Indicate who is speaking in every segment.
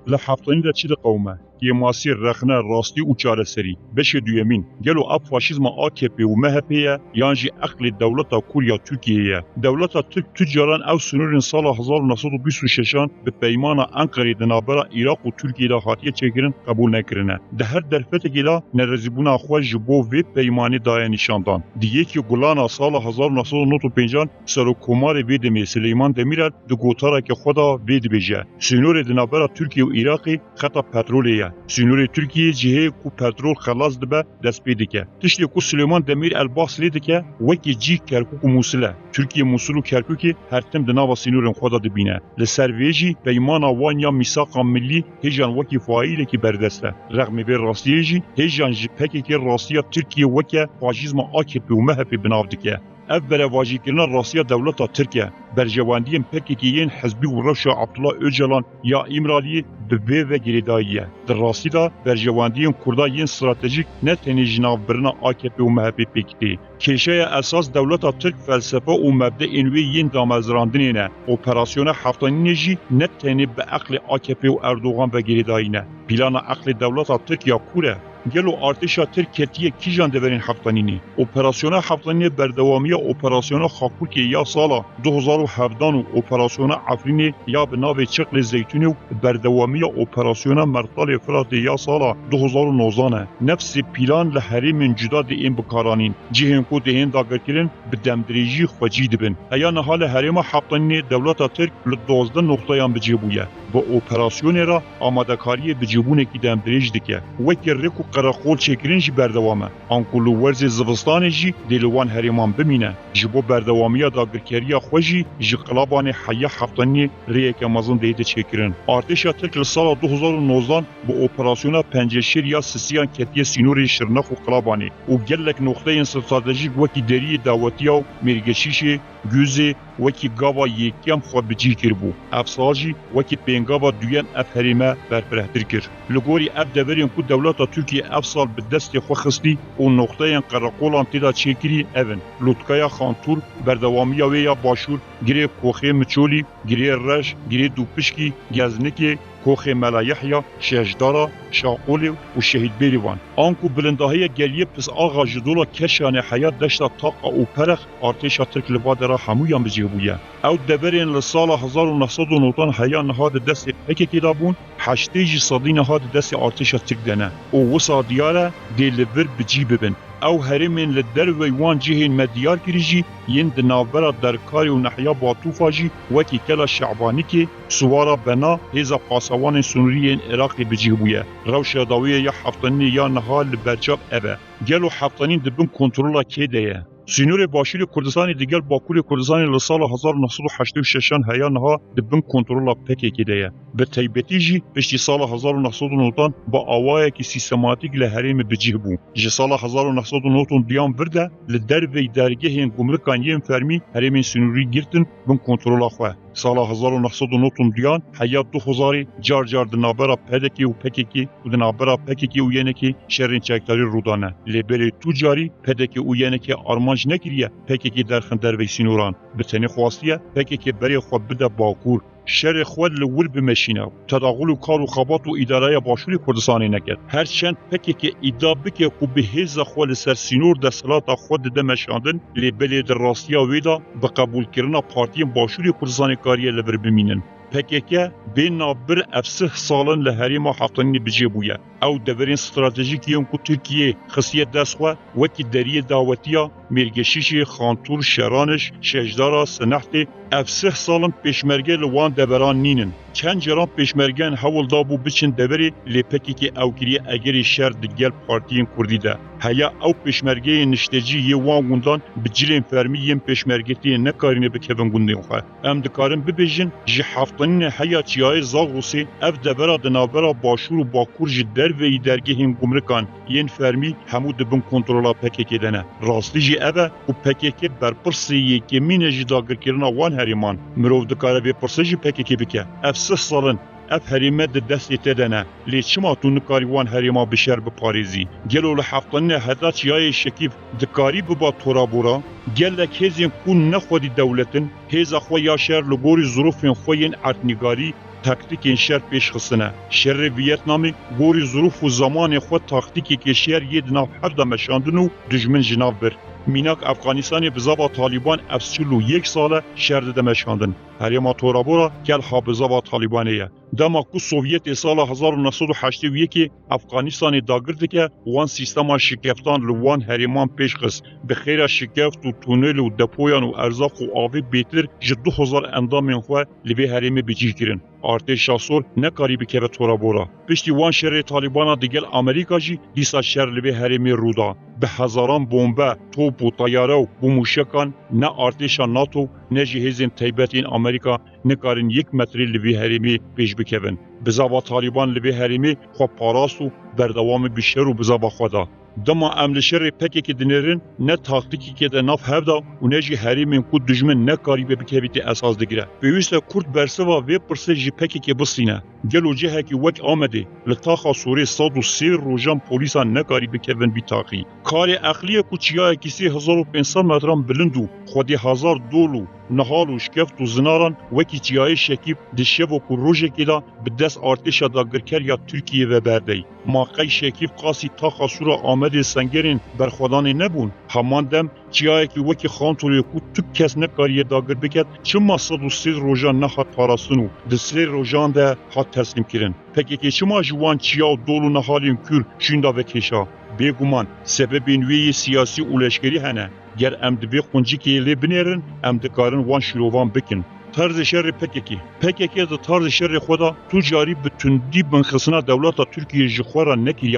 Speaker 1: لحفتانی دا چی دا قومه که ماسیر رخنه راستی و چاره سری بشه دویمین گلو اب فاشیزم AKP و MHP یانجی اقل دولتا کوریا ترکیه دولتا ترک تجاران او سنورین سال 1926 به پیمان انقره دنابرا عراق و ترکیه دا خاطیه چکرن قبول نکرنه ده هر درفت گلا نرزیبونا خواه جبو و پیمانی دای نشاندان دیگه که گلانا سال 1995 سرو کمار بیدمی سلیمان دمیرد دو گوتارا که خدا بید بیجه سنور دنابرا ترکیه و عراقی خطا پترولیه سنور ترکیه جهه کو پترول خلاص دبه دست بیده که تشتی کو سلیمان دمیر الباس لیده که وکی جی کرکوک و موسله ترکیه موسول و کرکوکی هر تم دناوا سنورن خدا دبینه لسر ویجی پیمانا وانیا میثاقا ملی هجان وکی فایله کی بردسته رغم بر راستیجی هجان جپکی کی راستیا ترکیه وکی فاشیزم AKP و MHP بناودکه اول واجی کردن راسیا دولتا ترکیه برجواندیم پکیکیین حزبی و روشا عبدالله اوجلان یا امرالی به و گریداییه در راستی دا برجواندیم کردایین استراتژیک نه تنی جناب برنا AKP و MHP پکتی کشه اساس دولتا ترک فلسفه و مبدأ انوی ین دامزراندنینه اپراسیون هفتانی نجی نه تنی به عقل AKP و اردوغان و گریدایینه پلان عقل دولتا ترکیه کوره گلو ارتشا ترکیه کیجان دورین هفتانینی اپراسیون هفتانی بردوامی اپراسیون خاکوکی یا سالا 2017 و اپراسیون عفرینی یا به نام چقل زیتونی و بردوامی اپراسیون مرتال افراد یا سالا 2019 نفس پیلان لحریم جدا دی این بکارانین جهن کو دهین داگرکرین به دمدریجی خوجی دبن ایا نهال حریم هفتانی دولت ترک ل 12 نقطه‌یان بجیبویه با اپراسیون را آماده‌کاری بجیبونه کی دمدریج دکه وکی رکو قراقول چکرین جی بردوامه آنکولو ورز زوستان جی دیلوان هریمان بمینه جبو بردوامی داگرکری خوشی جی قلابان حیا هفتانی ریک امازون دیده چکرین ارتشا ترک لسال 2019 با اپراسیون پنجشیر یا سسیان کتی سینور شرنخ و قلابانی و گلک نقطه استراتژیک وکی دری دعوتی و مرگشیش گوزه وکی گاوا یکیم خود بجی کربو افساجی وکی پینگاوا دوین افهریمه برپرهتر کر لگوری اف دورین کو دولتا ترکیه افسال به دست خو خستی و نقطه قراقولان تیدا چکری اون لوتکایا خانتور بردوامی ویا باشور گری کوخه مچولی گری رش گری دوپشکی گزنکی کوخ ملایحیا شهجدارا شاقولی و شهید بیریوان آنکو بلندهی گلیه پس آغا جدولا کشان حیات دشتا طاقه و پرخ ارتشا ترک لبادرا همویان بجیبویه او دبرین لسال 1990 حیا نهاد دست پککی دابون هشتیجی صدی نهاد دست ارتشا ترک دنه و وسا دیاره دیلور بجیب ببن او هرمین لدر ویوان جهین مدیار کریجی ین دنابرا درکاری و نحیا باطوفا جی وکی کلا شعبانی که سوارا بنا هیزا پاسوان سنوری عراقی بجیبویه روشا داویه یا هفتانی یا نهال برجاب ابه گلو هفتانی دبن کنترولا که دیه سینور باشور کردستان دیگر باکور کردستان لسال 1986 هیا نها دبن کنترولا پککی دیه به تایبتی جی پشتی سال 1990 با آوای که سیستماتیک لحریم بجیه بو جی سال 1990 دیان برده لدر وی درگه هین گمرکان یم فرمی حریم سینوری گرتن بن کنترولا خواه سال 1990 دیان حیات 2000 جار جار دنابرا پدکی و پککی و دنابرا پککی و ینکی شرین چکتاری رودانه لبری توجاری پدکی و ینکی آرمانج نکریه پککی درخن در وی سینوران بتنی خواستیه پککی بری خواب بده باکور شر خود لول بمشینه تداخل و کار و خبات و اداره باشور کردستانی نکرد هرچند پکی که ادعا که کو به هز خود سر سینور د صلات خود د مشاندن لبل د راستیا ویدا به قبول کردن پارتی باشور کردستانی کاری لبر بمینن پکیکه بین نابر افسه سالن لحریم هفتانی بجیبویه او دورین استراتژیکی اون کو ترکیه خصیت دستخواه وکی دری دعوتیا مرگشیش خانتور شرانش شجدارا سنحت افسه سالن پیشمرگه لوان دبران نینن چند جران پیشمرگن حول دابو بچن دبری لپکی که او کریه اگری شر دگل پارتین کردی ده هیا او پیشمرگه نشتجی یه وان گوندان بجلین فرمی یم پیشمرگتی نکارینه بکفن گوندین خواه ام دکارن ببیجن جی هفتانین هیا چیای زاغروسی اف دبرا دنابرا باشور و باکور جی در وی درگه هم گمرکان ین فرمی همو دبن کنترولا پککی دنه راستی جی اوه و پککی برپرسی یکی مینه جی داگر کرنا وان هریمان مروف دکاره بی پرسجی پککی بکه اف 3 سالن اف هریمه دست تدنه لی چما تو نکاری وان هریما بشر بپاریزی گلو لحفتانه هدا چیای شکیف دکاری ببا تورابورا گلک هزین کون نخودی دولتن هزا خواه یا شهر لگوری ظروفین خوین ارتنگاری تاکتیکین شر پیش خستنه شر ویتنامی گوری ظروف و زمان خود تاکتیکی که شر ید ناف حد مشاندن و دجمن جناب بر میناک افغانستان بزاوا طالبان افسلو یک ساله شر دمشاندن هریما تورابورا گل ها بزاوا طالبانیه دما کو سوویت سال 1981 افغانستان داگرد که وان سیستما شکفتان لوان هریمان پیش خست به خیر شکفت و تونل و دپویان و ارزاق و آوی بیتر ج 2000 اندام خو لبی هریمه بجی کرن ارتش شاسور نکاری بکه به تورابورا پشتی وان شر طالبانا دیگل امریکا جی دیسا شر لبی هریمه رودا به هزاران بمب توپ و طیاره و بوموشکان نه ارتش ناتو نه جهیزین تیبتین امریکا نکارن یک متری لبی هریمه پیش بکوین بزاوا طالبان لبی هریمه خو پاراس و بردوام بیشتر و بزاوا خدا دما عمل شر پکی که دنرن نه تاکتیکی که ده ناف هفدا و نه جی هریمین کو دجمن نه کاری به بکویتی اساس دگیره بیویست کرد برسوا و پرسه جی پکی که بسینه گلو جهه که وک آمده لطاقا سوری 103 روژان پولیسا نه کاری بکوین بی تاقی کار اخلیه کو چیاه کسی 1500 متران بلندو خودی 1000 دولو نهال و شکفت و زناران وکی چیاه شکیب دشب و کو روژه که دا به دست ارتش داگرکر یا ترکیه و برده ماقی شکیب قاسی تاقا سورا آمده سنگرین برخودان نبون همان دم چیاه که وکی خانتوری کو تو کس نکاری داگر بکد چما 103 روژان نخواد پاراستنو دسری روژان ده حد تسلیم کرن پکی که چما جوان چیا و دولو نهالین کور شیندا و کشا بگومان سبب نوی سیاسی و لشکری هنه گر ام دبی خونجی که لی بنیرن ام دکارن وان شلوان بکن طرز شر پککی از طرز شر خدا تو جاری به تندی بنخسنا دولت ترکیه جخورا نکیری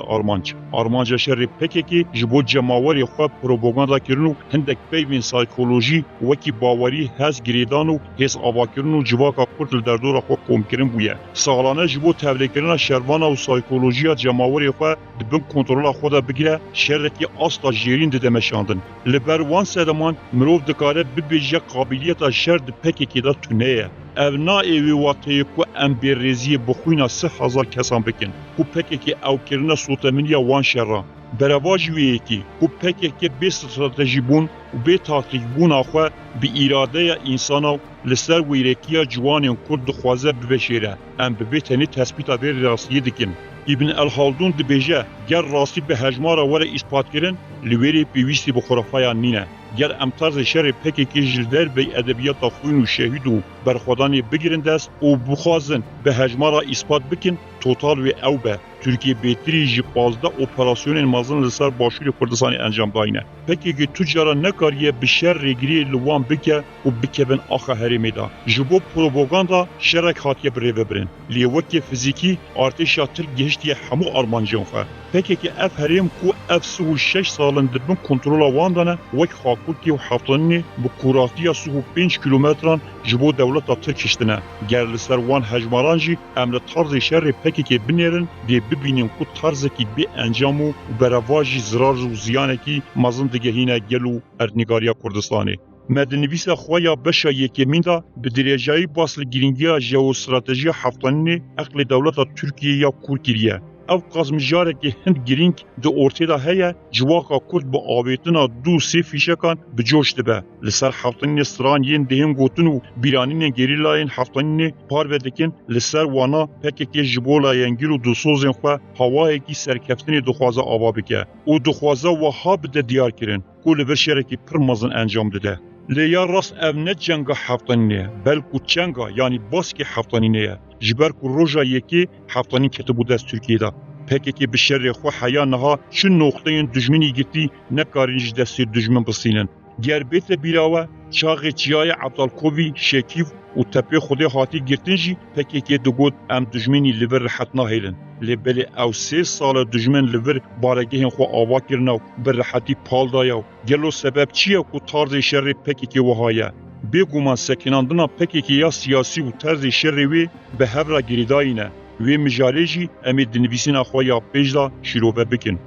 Speaker 1: آرمانجا شر پککی جبو جماوری خواه پروپاگاندا کرنو هندک پیوین سایکولوژی وکی باوری هز گریدان و هز آوا کرنو جواکا کرتل در دور خواه قوم کرن بویه سالانه جبو تبلیغ کرن شروانا و سایکولوژی جماوری خواه دبن کنترول خدا بگیره شرکی اصلا جیرین دمشاندن لبر وان سدمان مروف دکاره ببیجه قابلیت شر پککی دا تونه اونا ایوی واقعی که ام بیرزی بخوینا 3000 کسان بکن که پکی که او کرنه سوتمنی وان شرا برواج ویه که پکی که به استراتژی بون و به تاکتیک بون آخواه به اراده انسانا لسر ویرکی جوانیان کرد خوازه ببشیره ام ببیتنی تثبیت بیر راستیه دکن ابن الخلدون دبیجه گر راستی به هجمارا وره اثبات کرن لویری پیوستی بخرافایا نینه گر امتاز شر پکی که جلدر به ادبیات خوین و شهید و برخودانی بگیرن دست و بخوازن به هجمارا اثبات بکن توتال و او به ترکیه بیتری جی 15 اپراسیون مازن لسر باشور کردستانی انجام داینه پکی که تجارا نکاریه به شر ریگری لوان بکه و بکبن آخه هریمی دا جبو پروپاگاندا شرک هاتیه بره ببرن لیوکی فیزیکی ارتشا ترک گهشتی همو آرمانجان خواه پکی که اف هریم کو اف 36 سالن دربن کنترول وان دانه وک خاکوکی و حفتانی بکوراتی 35 کیلومتران جبو دولت ترکشتنه گر لسر وان هجماران جی امر طرز شر پکی که بنیرن دی ببینیم کو طرز کی به انجام و برواجی زرار و زیانه کی مازن دگهینه گلو ارنگاریا کردستانی مدنویس خوایا بشا یکمین دا به درجه باصل گرینگی ژئواستراتژی هفتانی عقل دولت ترکیه یا کورکیریه او قازمجاره که هند گرینگ دو ارتدا هیا جواکا کرد با آویتنا دو سی فیشکان بجوشت به لسر هفتانی استران ین دهیم گوتن و بیرانین گریلاین هفتانی پار بدکن لسر وانا پککی جبولا ینگیر و دو سوزن خواه هوایی کی سرکفتنی دخوازه آوا بکه او دخوازه وها بده دیار کرن کل برشرکی پر مزن انجام دده لیا راست او نه جنگا هفتانیه بلکو چنگا یعنی باسکی هفتانیه جبر کو روژا یکی هفتانی کتبو دست ترکیه دا پکی که به شر خو حیا نها چون نقطه دجمنی گیتی نکارینج دستی دجمن بسینن گر بیت بیراوه چاق چیای عبدالکوی شکیف و تپه خود هاتی گرتنجی پکی که دگود ام دجمنی لیور رحت نهیلن لبلی او 3 سال دجمن لیور بارگه خو آوا کرنو بر رحتی پال دایا گلو سبب چیه کو طرز شر پکی که وهایه بگومان سکناندنا پکی که یا سیاسی و طرز شر وی به هفرا گریداینه وی مجالجی امید دنویسین اخوaya پیجدا شیروه بکن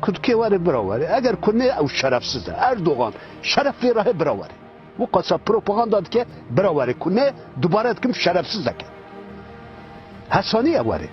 Speaker 2: ترکیه واره براوره اگر کنه او شرفسزه اردوغان شرف راه براوره و قصه پروپاگاندا که براوره کنه دوباره کم شرفسزه که حسانی واره